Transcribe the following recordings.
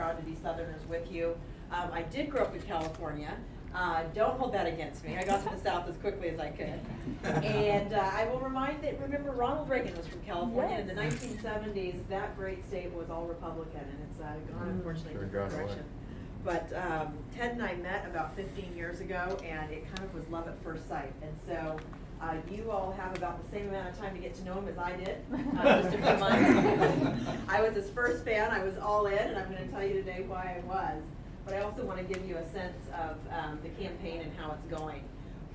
proud to be Southerners with you. I did grow up in California. Don't hold that against me. I got to the South as quickly as I could. And I will remember Ronald Reagan was from California. Yes. In the 1970s, that great state was all Republican, and it's gone, unfortunately, in a different direction. But Ted and I met about 15 years ago, and it kind of was love at first sight. And so you all have about the same amount of time to get to know him as I did, just a few months. I was his first fan. I was all in, and I'm going to tell you today why I was. But I also want to give you a sense of the campaign and how it's going.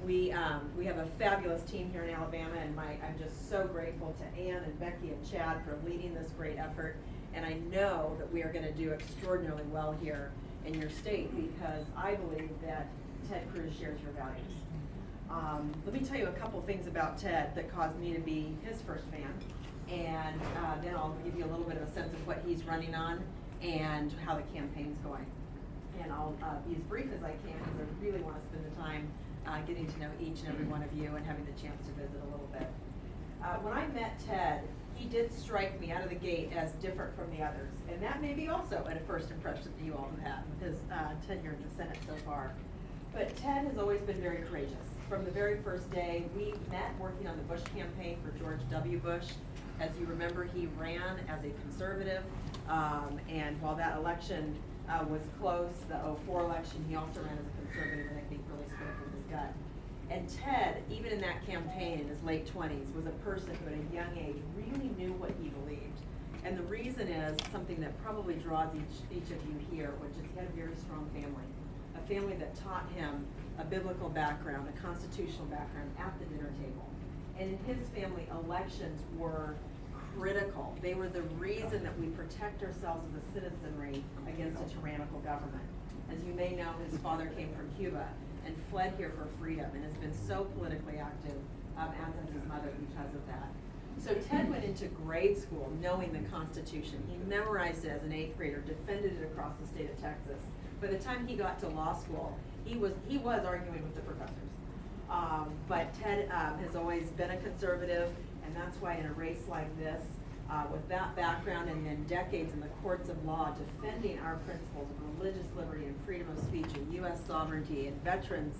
We have a fabulous team here in Alabama, and I'm just so grateful to Ann and Becky and Chad for leading this great effort. And I know that we are going to do extraordinarily well here in your state because I believe that Ted Cruz shares your values. Let me tell you a couple things about Ted that caused me to be his first fan, and then I'll give you a little bit of a sense of what he's running on and how the campaign's going. And I'll be as brief as I can because I really want to spend the time getting to know each and every one of you and having the chance to visit a little bit. When I met Ted, he did strike me out of the gate as different from the others. And that may be also a first impression that you all have had with his tenure in the Senate so far. But Ted has always been very courageous. From the very first day, we met working on the Bush campaign for George W. Bush. As you remember, he ran as a conservative, and while that election was close, the 2004 election, he also ran as a conservative, and I think really spoke with his gut. And Ted, even in that campaign in his late 20s, was a person who at a young age really knew what he believed. And the reason is something that probably draws each of you here, which is he had a very strong family. A family that taught him a biblical background, a constitutional background at the dinner table. And in his family, elections were critical. They were the reason that we protect ourselves as a citizenry against a tyrannical government. As you may know, his father came from Cuba and fled here for freedom and has been so politically active, as has his mother because of that. So Ted went into grade school knowing the Constitution. He memorized it as an 8th grader, defended it across the state of Texas. By the time he got to law school, he was arguing with the professors. But Ted has always been a conservative, and that's why in a race like this, with that background and then decades in the courts of law defending our principles of religious liberty and freedom of speech and U.S. sovereignty and veterans'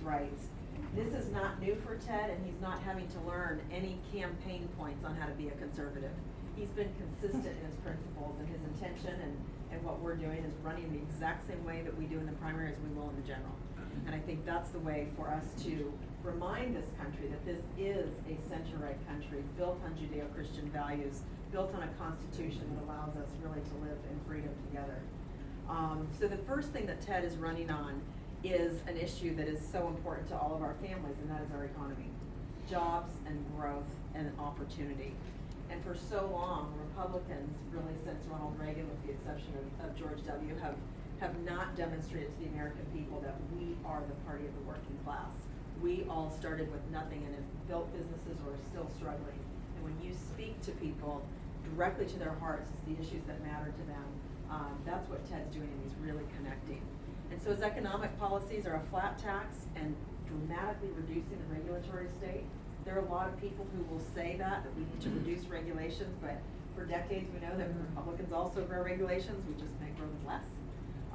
rights, this is not new for Ted, and he's not having to learn any campaign points on how to be a conservative. He's been consistent in his principles, and his intention and what we're doing is running the exact same way that we do in the primary as we will in the general. And I think that's the way for us to remind this country that this is a center-right country built on Judeo-Christian values, built on a constitution that allows us really to live in freedom together. So the first thing that Ted is running on is an issue that is so important to all of our families, and that is our economy. Jobs and growth and opportunity. And for so long, Republicans, really since Ronald Reagan, with the exception of George W., have not demonstrated to the American people that we are the party of the working class. We all started with nothing and have built businesses or are still struggling. And when you speak to people directly to their hearts as the issues that matter to them, that's what Ted's doing, and he's really connecting. And so his economic policies are a flat tax and dramatically reducing the regulatory state. There are a lot of people who will say that we need to reduce regulations, but for decades we know that Republicans also grow regulations, we just may grow them less.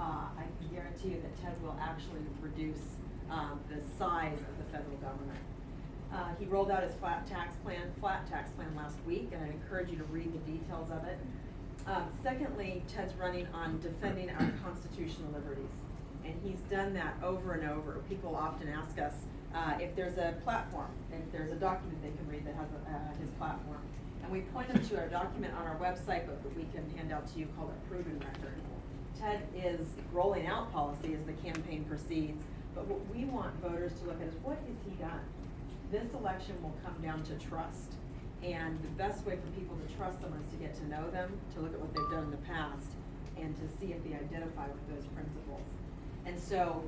I can guarantee you that Ted will actually reduce the size of the federal government. He rolled out his flat tax plan last week, and I encourage you to read the details of it. Secondly, Ted's running on defending our constitutional liberties, and he's done that over and over. People often ask us if there's a platform, if there's a document they can read that has his platform. And we point them to our document on our website, but we can hand out to you called a proven record. Ted is rolling out policy as the campaign proceeds, but what we want voters to look at is what has he done? This election will come down to trust. And the best way for people to trust someone is to get to know them, to look at what they've done in the past, and to see if they identify with those principles. And so,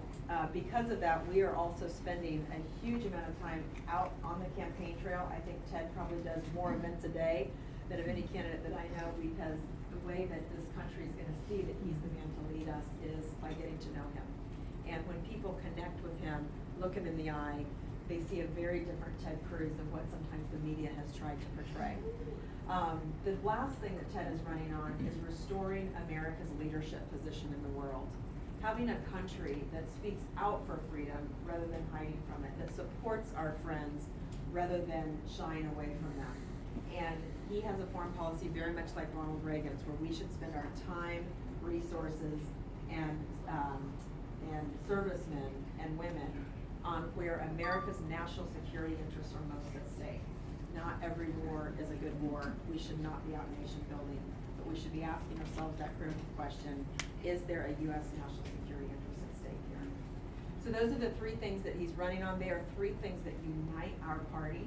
because of that, we are also spending a huge amount of time out on the campaign trail. I think Ted probably does more events a day than of any candidate that I know, because the way that this country is going to see that he's the man to lead us is by getting to know him. And when people connect with him, look him in the eye, they see a very different Ted Cruz than what sometimes the media has tried to portray. The last thing that Ted is running on is restoring America's leadership position in the world. Having a country that speaks out for freedom rather than hiding from it, that supports our friends rather than shying away from them. And he has a foreign policy very much like Ronald Reagan's, where we should spend our time, resources, and servicemen and women on where America's national security interests are most at stake. Not every war is a good war. We should not be out nation building, but we should be asking ourselves that critical question: is there a U.S. national security interest at stake here? So those are the three things that he's running on. They are three things that unite our party.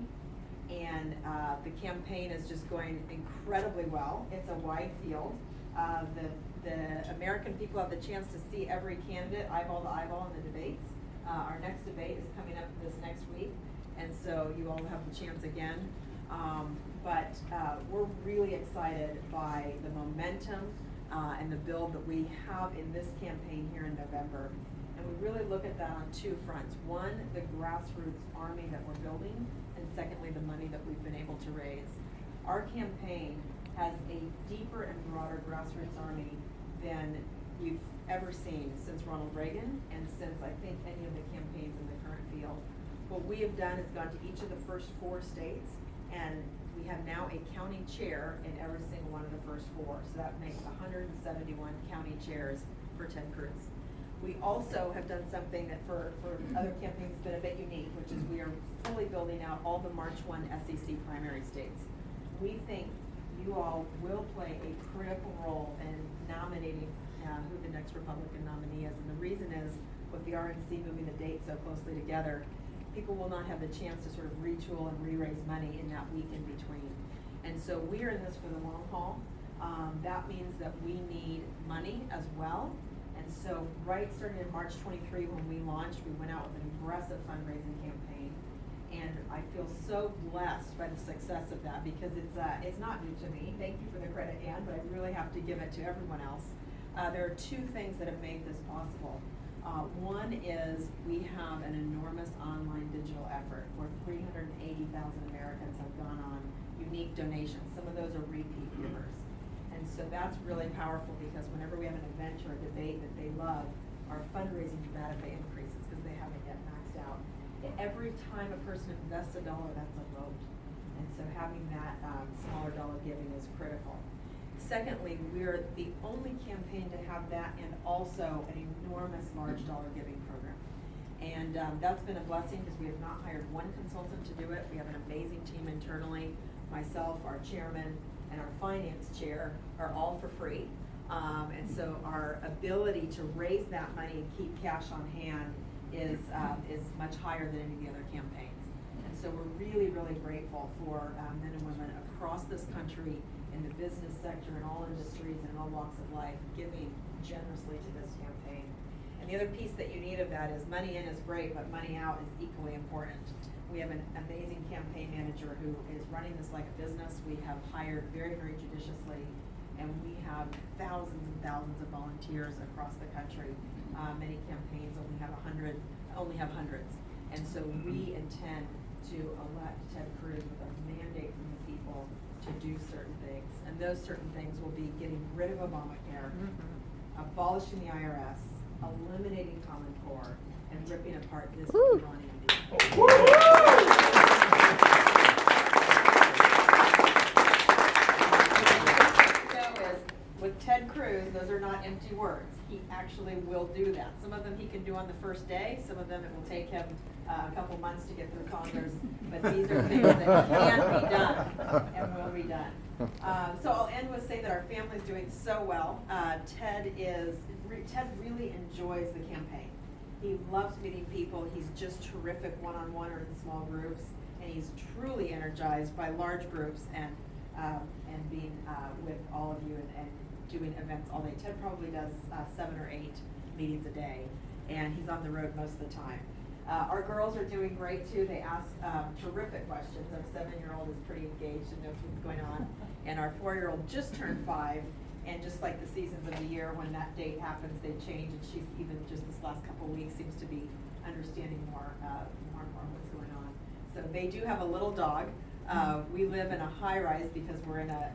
And the campaign is just going incredibly well. It's a wide field. The American people have the chance to see every candidate eyeball to eyeball in the debates. Our next debate is coming up this next week, and so you all have the chance again. But we're really excited by the momentum and the build that we have in this campaign here in November. And we really look at that on two fronts. One, the grassroots army that we're building, and secondly, the money that we've been able to raise. Our campaign has a deeper and broader grassroots army than we've ever seen since Ronald Reagan and since I think any of the campaigns in the current field. What we have done is gone to each of the first 4 states, and we have now a county chair in every single one of the first 4. So that makes 171 county chairs for Ted Cruz. We also have done something that for other campaigns has been a bit unique, which is we are fully building out all the March 1 SEC primary states. We think you all will play a critical role in nominating who the next Republican nominee is. And the reason is, with the RNC moving the dates so closely together, people will not have the chance to sort of retool and re-raise money in that week in between. And so we are in this for the long haul. That means that we need money as well. And so starting in March 23 when we launched, we went out with an aggressive fundraising campaign. And I feel so blessed by the success of that, because it's not new to me. Thank you for the credit, Ann, but I really have to give it to everyone else. There are 2 things that have made this possible. One is we have an enormous online digital effort where 380,000 Americans have gone on unique donations. Some of those are repeat givers. And so that's really powerful, because whenever we have an event or a debate that they love, our fundraising dramatically increases because they haven't yet maxed out. Every time a person invests $1, that's a vote. And so having that smaller dollar giving is critical. Secondly, we're the only campaign to have that and also an enormous large dollar giving program. And that's been a blessing, because we have not hired one consultant to do it. We have an amazing team internally. Myself, our chairman, and our finance chair are all for free. And so our ability to raise that money and keep cash on hand is much higher than any of the other campaigns. And so we're really, really grateful for men and women across this country in the business sector, in all industries, and in all walks of life, giving generously to this campaign. And the other piece that you need of that is money in is great, but money out is equally important. We have an amazing campaign manager who is running this like a business. We have hired very, very judiciously, and we have thousands and thousands of volunteers across the country. Many campaigns only have hundreds. And so we intend to elect Ted Cruz with a mandate from the people to do certain things. And those certain things will be getting rid of Obamacare, abolishing the IRS, eliminating Common Core, and ripping apart this Iranian deal. With Ted Cruz, those are not empty words. He actually will do that. Some of them he can do on the first day. Some of them it will take him a couple months to get through Congress. But these are things that can be done and will be done. So I'll end with saying that our family's doing so well. Ted really enjoys the campaign. He loves meeting people. He's just terrific one-on-one or in small groups. And he's truly energized by large groups and being with all of you and doing events all day. Ted probably does 7 or 8 meetings a day, and he's on the road most of the time. Our girls are doing great too. They ask terrific questions. Our 7-year-old is pretty engaged and knows what's going on, and our 4-year-old just turned 5. And just like the seasons of the year, when that date happens, they change. And she's even just this last couple of weeks seems to be understanding more what's going on. So they do have a little dog We live in a high rise because we're in a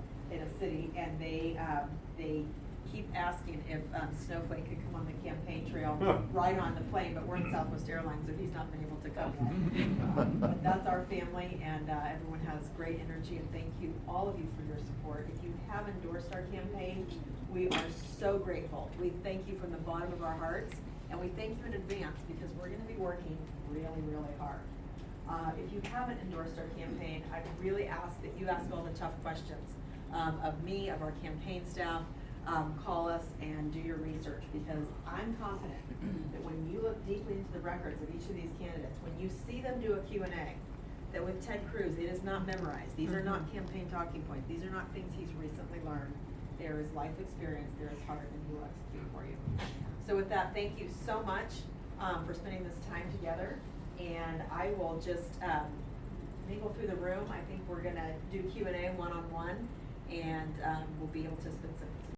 city, and they keep asking if Snowflake could come on the campaign trail, ride on the plane, but we're in Southwest Airlines, so he's not been able to come yet. But that's our family, and everyone has great energy, and thank you, all of you, for your support. If you have endorsed our campaign, we are so grateful. We thank you from the bottom of our hearts, and we thank you in advance because we're going to be working really, really hard. If you haven't endorsed our campaign, I really ask that you ask all the tough questions of me, of our campaign staff. Call us and do your research, because I'm confident that when you look deeply into the records of each of these candidates, when you see them do a Q&A, that with Ted Cruz, it is not memorized. These are not campaign talking points. These are not things he's recently learned. There is life experience, there is heart, and he will execute for you. So with that, thank you so much for spending this time together. And I will just mingle through the room. I think we're gonna do Q&A one-on-one, and we'll be able to spend some